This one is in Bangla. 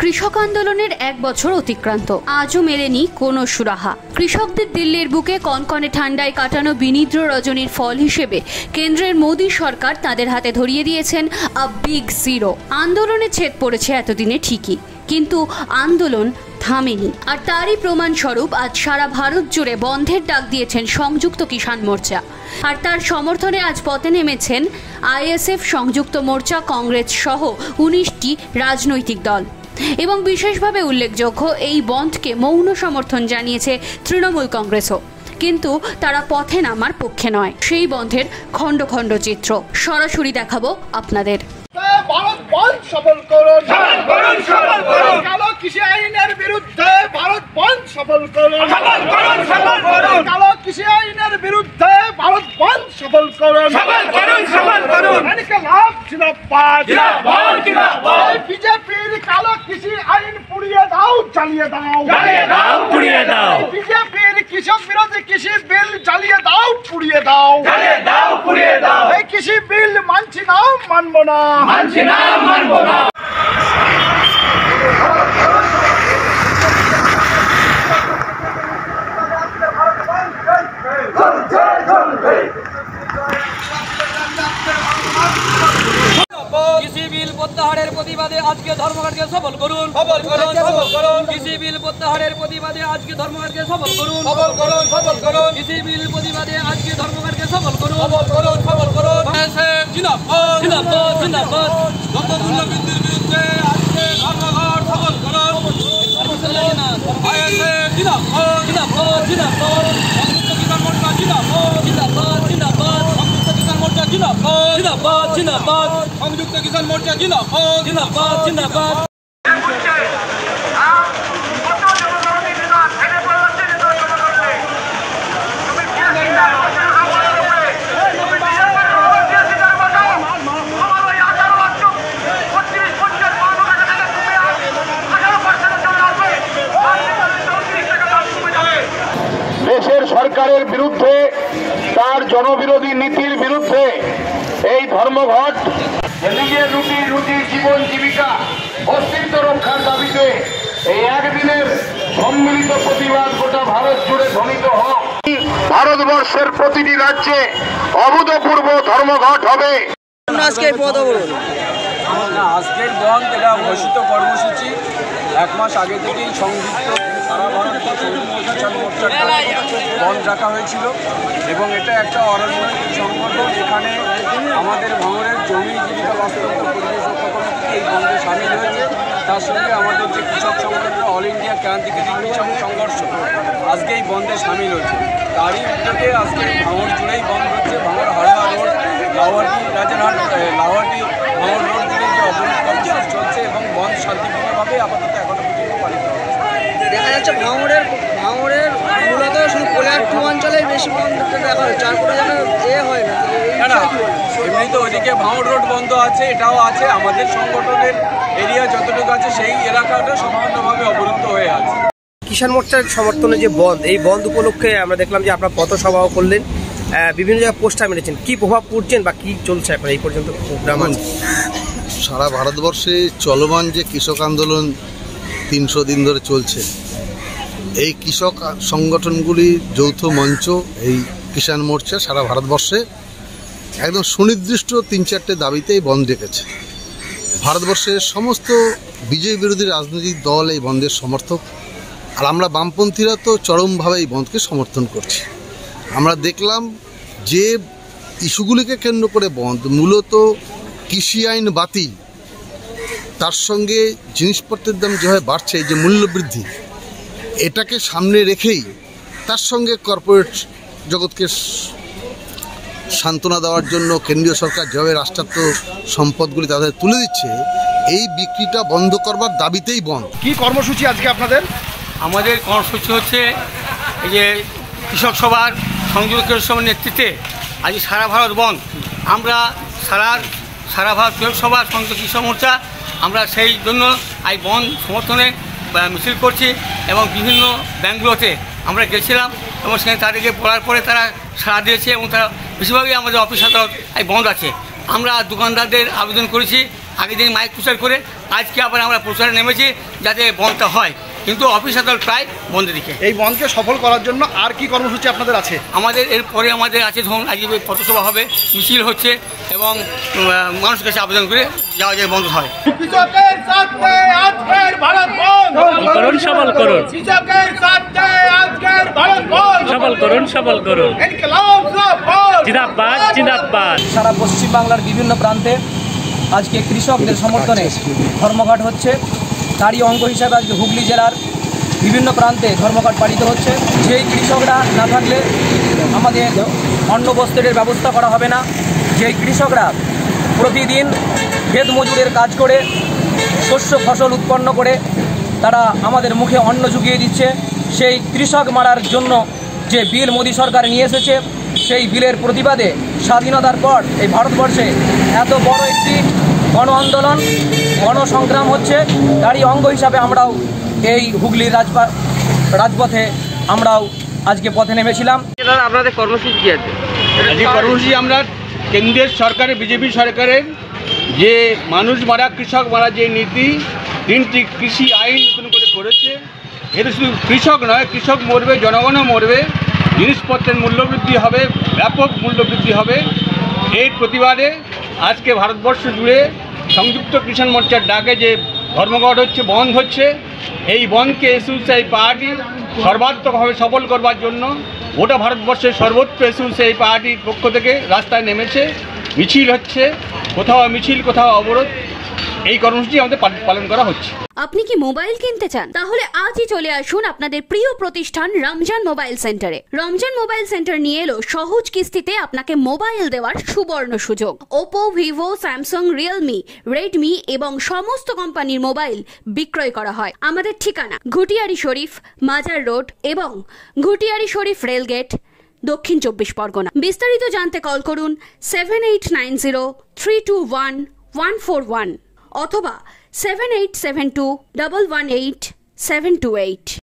কৃষক আন্দোলনের 1 বছর অতিক্রান্ত, আজও মেলেনি কোনো সুরাহা। কৃষকদের দিল্লির বুকে কনকনে ঠান্ডায় কাটানো বিনিদ্র রজনীর ফল হিসেবে কেন্দ্রের মোদী সরকার তাদের হাতে ধরিয়ে দিয়েছেন আ বিগ জিরো। আন্দোলনে ছেদ পড়েছে এতদিনে ঠিকই, কিন্তু আন্দোলন থামেনি। আর তারই প্রমাণস্বরূপ আজ সারা ভারত জুড়ে বন্ধের ডাক দিয়েছেন সংযুক্ত কিষাণ মোর্চা। আর তার সমর্থনে আজ পথে নেমেছেন আইএসএফ, সংযুক্ত মোর্চা, কংগ্রেস সহ 19টি রাজনৈতিক দল। এবং বিশেষভাবে উল্লেখযোগ্য, এই বন্ধকে মৌন সমর্থন জানিয়েছে তৃণমূল কংগ্রেসও। কিন্তু তারা পথে নামার পক্ষে নয়। সেই বন্ধের খণ্ড খণ্ড চিত্র সরাসরি দেখাবো আপনাদের। ভারত বন্ধ সফল করুন, কালো কৃষি আইনের বিরুদ্ধে ভারত বন্ধ সফল করুন, কালো কৃষি আইনের বিরুদ্ধে ভারত বন্ধ সফল করুন, বিজেপির কালো কৃষি আইন পুড়িয়ে দাও, জ্বালিয়ে দাও, বিজেপির কৃষক বিরোধী কৃষি বিল জ্বালিয়ে দাও, পুড়িয়ে দাও, এই কৃষি বিল মানছি না, মানবো না, মানছি না, মানবো না। কৃষি বিল প্রত্যাহারের প্রতিবাদে আজকে ধর্মঘটকে সফল করুন, কৃষি বিল প্রত্যাহারের প্রতিবাদে আজকে ধর্মঘটকে সফল করুন, কৃষি বিল প্রতিবাদে আজকে ধর্মঘটকে সফল করুন, জিন্দাবাদ জিন্দাবাদ জিন্দাবাদ। দ্রব্যমূল্যবৃদ্ধির বিরুদ্ধে আজকে ধর্মঘট সফল করুন, জিন্দাবাদ জিন্দাবাদ জিন্দাবাদ। সংযুক্ত কিষাণ মোর্চা জিন্দাবাদ জিন্দাবাদ জিন্দাবাদ, সংযুক্ত কিষাণ মোর্চা জিন্দাবাদ জিন্দাবাদ জিন্দাবাদ, সংযুক্ত কিষাণ মোর্চা জিন্দাবাদ জিন্দাবাদ জিন্দাবাদ। দেশের সরকারের বিরুদ্ধে, তার জনবিরোধী নীতির বিরুদ্ধে এই ধর্মঘট নিজের রুটি জীবন জীবিকা অস্তিত্ব রক্ষার দাবিতে এই একদিনের সম্মিলিত প্রতিবাদ গোটা ভারত জুড়ে ধ্বনিত হোক। ভারতবর্ষের প্রতিটি রাজ্যে অভূতপূর্ব ধর্মঘট হবে। আজকের বন্ধ এটা ঘোষিত কর্মসূচি 1 মাস আগে থেকেই সংযুক্ত সারা ভারত বন্ধ রাখা হয়েছিল এবং এটা একটা অরাজনৈতিক সংগঠন। এখানে আমাদের ভাঙড়ের জমি জীবিকা বাস্তবতা পরিবেশ রক্ষা কমিটি এই বন্ধে সামিল হয়েছে। তার সঙ্গে আমাদের যে কৃষক সংগঠন অল ইন্ডিয়া ক্রান্তিকারী কৃষক সংঘর্ষ আজকে এই বন্ধে সামিল হয়েছে। তারই উদ্যোগে আজকে ভাঙড় জুড়েই বন্ধ হচ্ছে। ভাঙড় হাওড়া রোড, লাউহাটি রাজারহাট, লাউহাটি ভাঙড় রোড জুড়ে যে অবরোধ কর্মসূচি চলছে এবং বন্ধ শান্তিপূর্ণভাবে আপাতত এখনো পর্যন্ত পালিত হচ্ছে। দেখা যাচ্ছে ভাঙড়ের মূলত শুধু কোলাঘাট অঞ্চলেই বেশি বন্ধ দেখা হয়, চারকোটা যেন হয় না। এমনি তো ওইদিকে ভাঙড় রোড বন্ধ আছে, এটাও আছে। আমাদের সংগঠনের এরিয়া যতটুকু আছে সেই এলাকাটা সম্পূর্ণভাবে অবরুদ্ধ হয়ে আছে। কিষাণ মোর্চার সমর্থনে যে বন্ধ, এই বন্ধ উপলক্ষে আমরা দেখলাম যে আপনারা পথসভাও করলেন, বিভিন্ন জায়গায় পোস্টার মেরেছেন। কি প্রভাব পড়ছেন বা কি চলছে এখন এই পর্যন্ত প্রোগ্রাম? সারা ভারতবর্ষে চলমান যে কৃষক আন্দোলন 300 দিন ধরে চলছে, এই কৃষক সংগঠনগুলি যৌথ মঞ্চ এই কিষাণ মোর্চা সারা ভারতবর্ষে একদম সুনির্দিষ্ট 3-4টে দাবিতে এই বন্ধ রেখেছে। ভারতবর্ষের সমস্ত বিজেপি বিরোধী রাজনৈতিক দল এই বন্ধের সমর্থক, আর আমরা বামপন্থীরা তো চরমভাবে এই বন্ধকে সমর্থন করছি। আমরা দেখলাম যে ইস্যুগুলিকে কেন্দ্র করে বন্ধ, মূলত কৃষি আইন বাতিল, তার সঙ্গে জিনিসপত্রের দাম যেভাবে বাড়ছে, এই যে মূল্যবৃদ্ধি, এটাকে সামনে রেখেই তার সঙ্গে কর্পোরেট জগৎকে সান্ত্বনা দেওয়ার জন্য কেন্দ্রীয় সরকার যেভাবে রাষ্ট্রায়ত্ত সম্পদগুলি তাদের তুলে দিচ্ছে, এই বিক্রিটা বন্ধ করবার দাবিতেই বন্ধ। কি কর্মসূচি আজকে আপনাদের? আমাদের কর্মসূচি হচ্ছে এই যে কৃষক সভার সংযুক্ত সভার নেতৃত্বে আজ সারা ভারত বন্ধ। আমরা সারা ভারত কৃষক সভা সংযুক্ত কৃষক মোর্চা আমরা সেই জন্য এই বন্ধ সমর্থনে মিছিল করছি এবং বিভিন্ন ব্যাঙ্কগুলোতে আমরা গেছিলাম এবং সেখানে তাদেরকে বলার পরে তারা সাড়া দিয়েছে এবং তারা বেশিরভাগই আমাদের অফিস আদালত এই বন্ধ আছে। আমরা দোকানদারদের আবেদন করেছি আগের দিন মাইক প্রচার করে আজকে আবার আমরা প্রচারে নেমেছি যাতে বন্ধটা হয়, কিন্তু অফিস আদালত প্রায় বন্ধ দিকে। এই বন্ধকে সফল করার জন্য আর কি কর্মসূচি আপনাদের আছে? আমাদের এরপরে আমাদের আছে ধরুন আজকে পথসভা হবে, মিছিল হচ্ছে এবং মানুষের কাছে আবেদন করে যাওয়া যায় বন্ধ হয়। কৃষকের স্বার্থে আজকের ভারত বন্ধ করুন, সফল করুন। কৃষকের স্বার্থে আজকের ভারত বন্ধ সফল করুন, সফল করুন। ইনকিলাব জিন্দাবাদ, জিন্দাবাদ, জিন্দাবাদ। সারা পশ্চিমবাংলার বিভিন্ন প্রান্তে আজকে কৃষকদের সমর্থনে ধর্মঘট হচ্ছে। তারই অঙ্গ হিসাবে আজকে হুগলি জেলার বিভিন্ন প্রান্তে ধর্মঘট পালিত হচ্ছে। যেই কৃষকরা না থাকলে আমাদের অন্ন বস্ত্রের ব্যবস্থা করা হবে না, যেই কৃষকরা প্রতিদিন ক্ষেত মজুরের কাজ করে শস্য ফসল উৎপন্ন করে তারা আমাদের মুখে অন্ন জুগিয়ে দিচ্ছে, সেই কৃষক মারার জন্য যে বিল মোদী সরকার নিয়ে এসেছে, সেই বিলের প্রতিবাদে স্বাধীনতার পর এই ভারতবর্ষে এত বড় একটি গণ আন্দোলন, গণসংগ্রাম হচ্ছে। তারই অঙ্গ হিসাবে আমরাও এই হুগলির রাজপথে আমরাও আজকে পথে নেমেছিলাম। আপনাদের কর্মসূচি কি আছে? যে কর্মসূচি আমরা কেন্দ্রের সরকারের বিজেপি সরকারের যে মানুষ মারা কৃষক মারা যে নীতি 3টি কৃষি আইন নতুন করে করেছে, এতে শুধু কৃষক নয়, কৃষক মরবে, জনগণও মরবে, জিনিসপত্রের মূল্যবৃদ্ধি হবে, ব্যাপক মূল্যবৃদ্ধি হবে। এর প্রতিবাদে আজকে ভারতবর্ষ জুড়ে সংযুক্ত কিষাণ মোর্চার ডাকে যে ধর্মঘট হচ্ছে, বন্ধ হচ্ছে, এই বন্ধকে এসইউসিআই পার্টি সর্বাত্মকভাবে সফল করবার জন্য গোটা ভারতবর্ষের সর্বত্র এসইউসিআই পার্টির পক্ষ থেকে রাস্তায় নেমেছে, মিছিল হচ্ছে, কোথাও মিছিল কোথাও অবরোধ। এই কর্মসূচি আমাদের পালন করা হচ্ছে। আপনি কি মোবাইল কিনতে চান? তাহলে আজই চলে আসুন আপনাদের প্রিয় প্রতিষ্ঠান রমজান মোবাইল সেন্টারে। রমজান মোবাইল সেন্টার নিয়ে এলো সহজ কিস্তিতে আপনাকে মোবাইল দেওয়ার সুবর্ণ সুযোগ। Oppo, Vivo, Samsung, Realme, Redmi এবং সমস্ত কোম্পানির মোবাইল বিক্রয় করা হয়। আমাদের ঠিকানা ঘুটিয়ারি শরীফ, মাজার রোড এবং ঘুটিয়ারি শরীফ রেলগেট, দক্ষিণ 24 পরগনা। বিস্তারিত জানতে কল করুন 7890321141 অথবা 7872118728।